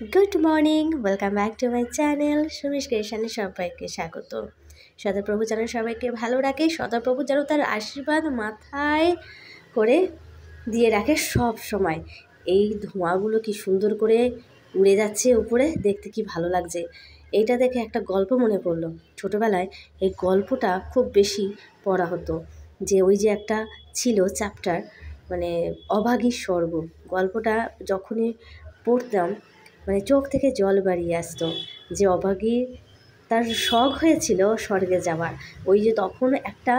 Good morning, welcome back to my channel Sumish ক্রিয়েশনে সবাইকে স্বাগত। সদাপ্রভু যেন সবাইকে ভালো রাখে, সদাপ্রভু যেন তার আশীর্বাদ মাথায় করে দিয়ে রাখে সব সময়। এই ধোঁয়াগুলো কি সুন্দর করে উড়ে যাচ্ছে উপরে, দেখতে কি ভালো লাগছে। এইটা দেখে একটা গল্প মনে পড়লো। ছোটোবেলায় এই গল্পটা খুব বেশি পড়া হতো, যে ওই যে একটা ছিল চ্যাপ্টার, মানে অভাগীর স্বর্গ। গল্পটা যখনই পড়তাম মানে চোখ থেকে জল বেরিয়ে আসতো, যে অভাগী তার শখ হয়েছিল স্বর্গে যাওয়ার। ওই যে তখন একটা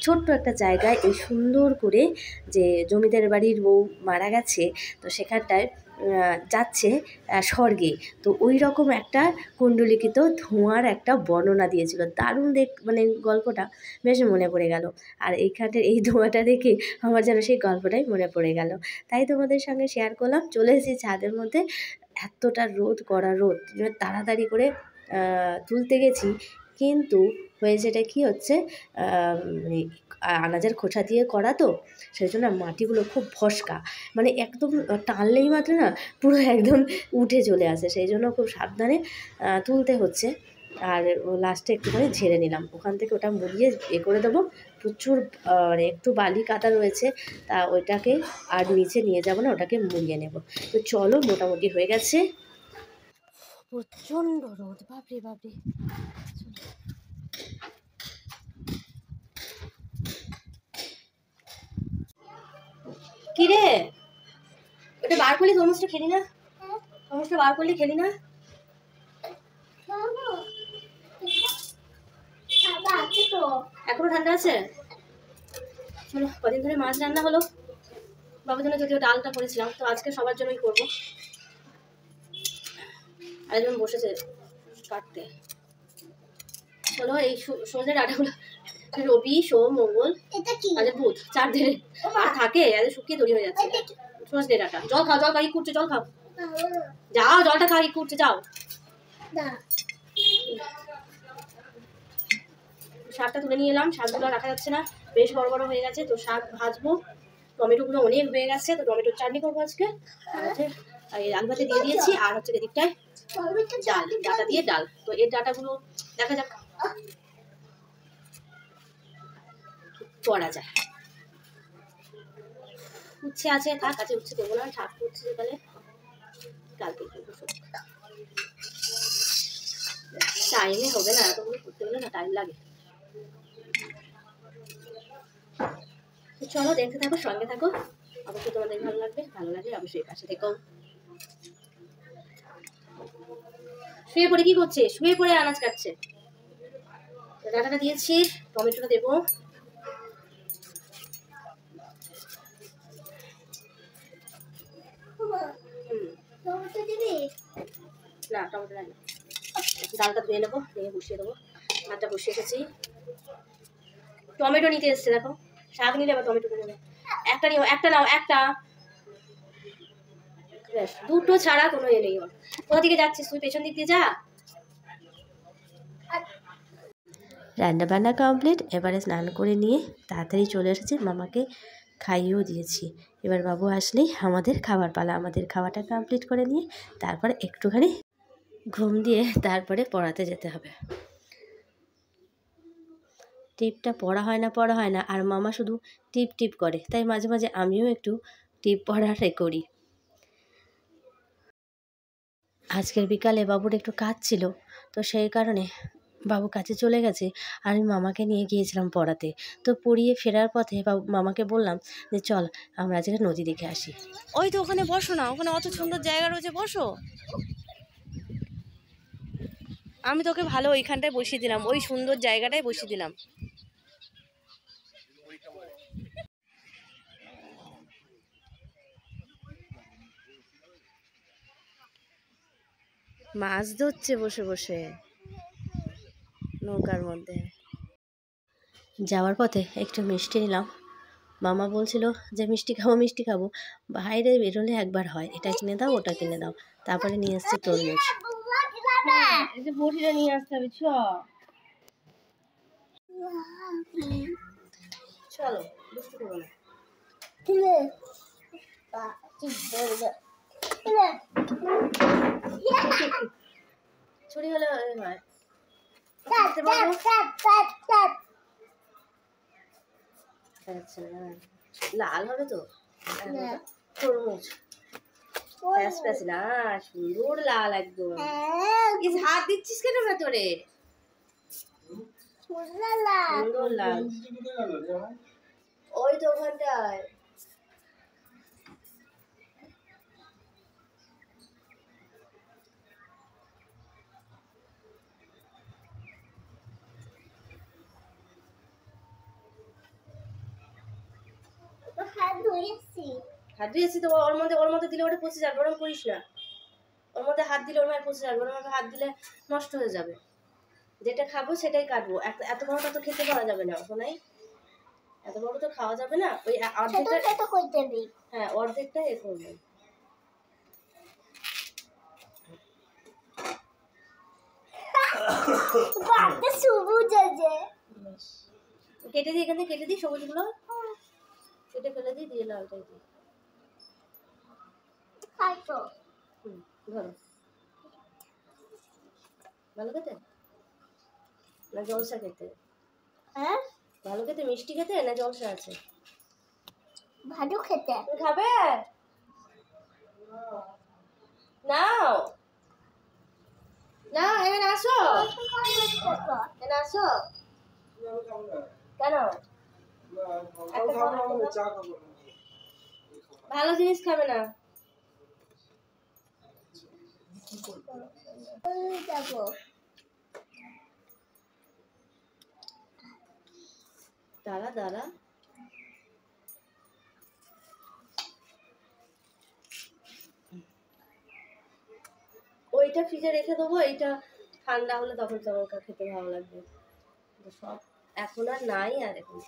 ছোট্ট একটা জায়গায় এই সুন্দর করে যে জমিদার বাড়ির বউ মারা গেছে, তো সেখানটায় যাচ্ছে স্বর্গে। তো ওই রকম একটা কুণ্ডলিখিত ধোঁয়ার একটা বর্ণনা দিয়েছিল, দারুণ মানে গল্পটা বেশ মনে পড়ে গেল। আর এইখানটার এই ধোঁয়াটা দেখে আমার যেন সেই গল্পটাই মনে পড়ে গেল, তাই তোমাদের সঙ্গে শেয়ার করলাম। চলে এসেছি ছাদের মধ্যে, এতটা রোদ, কড়া রোদ, তাড়াতাড়ি করে তুলতে গেছি, কিন্তু হয়েছেটা কি হচ্ছে, মানে আনাজের খোসা দিয়ে করা তো, সেই জন্য মাটিগুলো খুব ফসকা, মানে একদম টানলেই মাত্র না পুরো একদম উঠে চলে আসে, সেই জন্য খুব সাবধানে তুলতে হচ্ছে। আর লাস্টে একটুখানি ঝেড়ে নিলাম, ওখান থেকে ওটা মুড়িয়ে করে দেবো। প্রচুর মানে একটু বালি কাদা রয়েছে, তা ওইটাকে আর নিচে নিয়ে যাবো না, ওটাকে মুড়িয়ে নেব। তো চলো, মোটামুটি হয়ে গেছে। প্রচণ্ড রোদ, বাপরে বাপরে। কি রে, ওটা বার করলি, তরমুজটা খেলি না? তরমুজটা বার করলি, খেলি না? এখনো ঠান্ডা আছে। চলো, কদিন ধরে মাছ রান্না হলো, বাবার জন্য যদিও ডালটা করেছিলাম, তো আজকে সবার জন্যই করবো। আরেকজন বসেছে কাটতে। চলো, এই সজনে ডাঁটাগুলো রবি, সোম, মঙ্গল, আজ বুধ, 4 দিনে আর থাকে, আজ শুকিয়ে তৈরি হয়ে যাচ্ছে সজনে ডাঁটা। জল খাও, জল খাও, ই করছে, জল খাও, যাও জলটা খাও, ই করছে, যাও। শাকটা তুলে নিয়ে এলাম, শাকগুলো রাখা যাচ্ছে না, বেশ বড় বড় হয়ে গেছে, তো শাক ভাজবো। টমেটোগুলো অনেক হয়ে গেছে, তো টমেটোর চাটনি করবো আজকে। আর হচ্ছে আলু ভাতে দিয়ে দিয়েছি, আর হচ্ছে এদিকটায় ডাল, ডাটা দিয়ে ডাল। তো এই ডাটাগুলো দেখা যাক করা যায়। উচ্ছে আছে, থাক, আছে উচ্ছে দেবো না, শাক করছি সকালে, কালকে করবো সব। টাইমে হবে না, এতগুলো করতে গেলে না টাইম লাগে। চলো, দেখতে থাকো, সঙ্গে থাকো, অবশ্যই তোমাদের ভালো লাগবে। ভালো লাগলে অবশ্যই পাশে থেকো। শুয়ে পড়ে কি করছে? শুয়ে পড়ে আনাজ কাটছে। ডাটাটা দিয়েছি, টমেটোটা দেবো। না, টমেটো নাই, ডালটা ধুয়ে নেবো, নিয়ে বসিয়ে দেবো। ভাতটা বসিয়ে এসেছি, টমেটো নিতে এসছে, দেখো, শাক নিলে আবার টমেটো নেবে। একটা নিও, একটা নাও, একটা, ব্যাস, দুটো ছাড়া কোনো এ নেই। কোথা দিকে যাচ্ছিস তুই? পেছন দিক দিয়ে যা। রান্না বান্না কমপ্লিট, এবারে স্নান করে নিয়ে তাড়াতাড়ি চলে এসেছি, মামাকে খাইয়েও দিয়েছি। এবার বাবু আসলেই আমাদের খাবার পালা, আমাদের খাওয়াটা কমপ্লিট করে নিয়ে তারপরে একটুখানি ঘুম দিয়ে তারপরে পড়াতে যেতে হবে। টিপটা পড়া হয় না, আর মামা শুধু টিপ টিপ করে, তাই মাঝে মাঝে আমিও একটু টিপ পড়ার করি। আজকের বিকালে বাবুর একটু কাজ ছিল, তো সেই কারণে বাবু কাছে চলে গেছে, আর আমি মামাকে নিয়ে গিয়েছিলাম পড়াতে। তো পড়িয়ে ফেরার পথে মামাকে বললাম যে চল আমরা আজকে নদী দেখে আসি। ওই তো ওখানে বসো না, ওখানে অত সুন্দর জায়গা রয়েছে, বসো। আমি তোকে ভালো ওইখানটায় বসিয়ে দিলাম, ওই সুন্দর জায়গাটায় বসিয়ে দিলাম। মাছ ধরছে বসে বসে নৌকার মধ্যে। যাওয়ার পথে একটু মিষ্টি নিলাম, মামা বলছিল যে মিষ্টি খাবো, বাইরে বেরোলে একবার হয়, এটা কিনে দাও, ওটা কিনে দাও। তারপরে নিয়ে এসছে তরমুজ। বটিটা নিয়ে আসতে হবে, চলো, দুষ্টু করো না। হয়। লাল হবে তো তরমুজ না, সুন্দর লাল একদম। হাত দিচ্ছিস কেন ভেতরে? সুন্দর লাল, ওই তো ওখানটায়। হাত ধুয়েছি তো, ওর মধ্যে দিলে ওটা পচে যাবে, ওরকম করিস না। ওর মধ্যে হাত দিলে ওর মধ্যে পচে যাবে, ওর মধ্যে হাত দিলে নষ্ট হয়ে যাবে। যেটা খাবো সেটাই কাটবো, এত বড়টা তো খেতে পারা যাবে না, শোনাই এত বড় তো খাওয়া যাবে না। ওই অর্ধেকটা, হ্যাঁ অর্ধেকটা এ করবেন। কেটে দিই, এখান থেকে কেটে দিই, সবুজগুলো কেটে ফেলে দিই, দিয়ে লালটাই দিই। ধরো, ভালো খেতে না জলসা খেতে? হ্যাঁ ভালো খেতে, মিষ্টি খেতে না জলসা আছে? ভালো খেতে। তুমি খাবে? নাও না, এখানে আসো, এখানে আসো। কেন? ভালো জিনিস খাবে না? দাঁড়া দাঁড়া, ওইটা ফ্রিজে রেখে দেবো, এইটা ঠান্ডা হলে তখন তোমাকে খেতে ভালো লাগবে। সব এখন আর নাই, আর এখন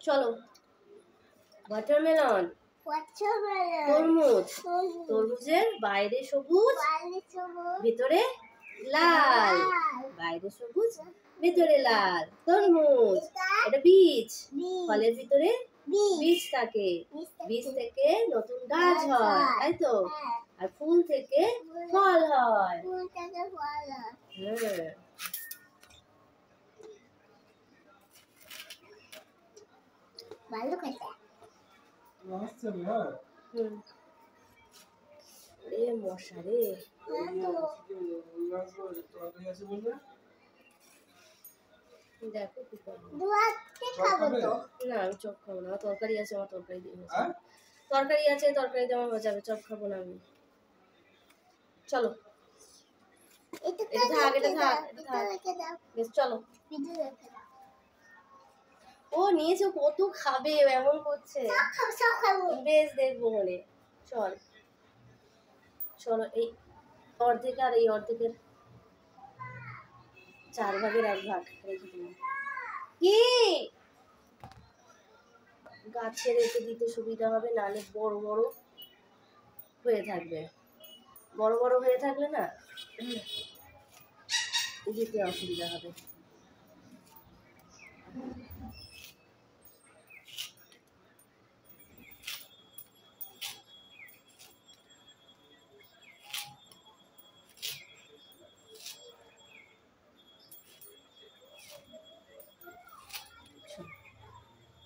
চলো। ওয়াটারমেলন, তরমুজ, তরমুজের বাইরে সবুজ ভিতরে লাল, বাইরে সবুজ ভিতরে লাল তরমুজ। এটা বীজ, ফলের ভিতরে বীজ থাকে, বীজ থেকে নতুন গাছ হয়, তাই তো? আর ফুল থেকে ফল হয়। হ্যাঁ ভালো খেতে। মশা রে, দেখো কি করবো না, আমি চপ খাবো না, তরকারি আছে, আমার তরকারি দিয়ে তরকারি আছে, তরকারি দেওয়া হয়ে যাবে, চপ খাবো না আমি। চলো এটা থাক, এটা থাক, বেশ চলো। ও নিয়েছে, কত খাবে, এমন করছে। বেশ দেখবো মনে, চল চলো। এই অর্ধেক আর এই অর্ধেকের 4 ভাগের 1 ভাগ রেখে দিই। কি গাছে রেখে দিতে সুবিধা হবে, নাহলে বড় বড় হয়ে থাকবে, বড় বড় হয়ে থাকলে না দিতে অসুবিধা হবে।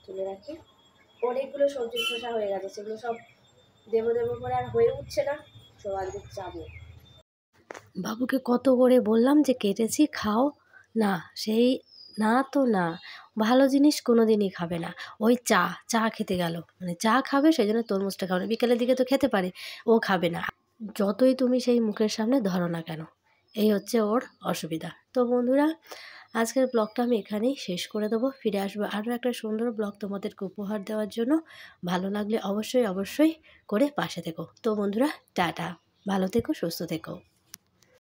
তুলে রাখি, অনেকগুলো সবজির খোসা হয়ে গেছে, সেগুলো সব দেবো দেবো করে আর হয়ে উঠছে না, সব আজকে যাবো। বাবুকে কত করে বললাম যে কেটেছি খাও, না সেই না তো না, ভালো জিনিস কোনো দিনই খাবে না। ওই চা খেতে গেল, মানে চা খাবে সেই জন্য তরমুজটা খাবে না, বিকেলের দিকে তো খেতে পারে, ও খাবে না, যতই তুমি সেই মুখের সামনে ধরো না কেন। এই হচ্ছে ওর অসুবিধা। তো বন্ধুরা, আজকের ব্লগটা আমি এখানেই শেষ করে দেবো, ফিরে আসবো আরও একটা সুন্দর ব্লগ তোমাদেরকে উপহার দেওয়ার জন্য। ভালো লাগলে অবশ্যই করে পাশে থেকো। তো বন্ধুরা টাটা, ভালো থেকো, সুস্থ থেকো।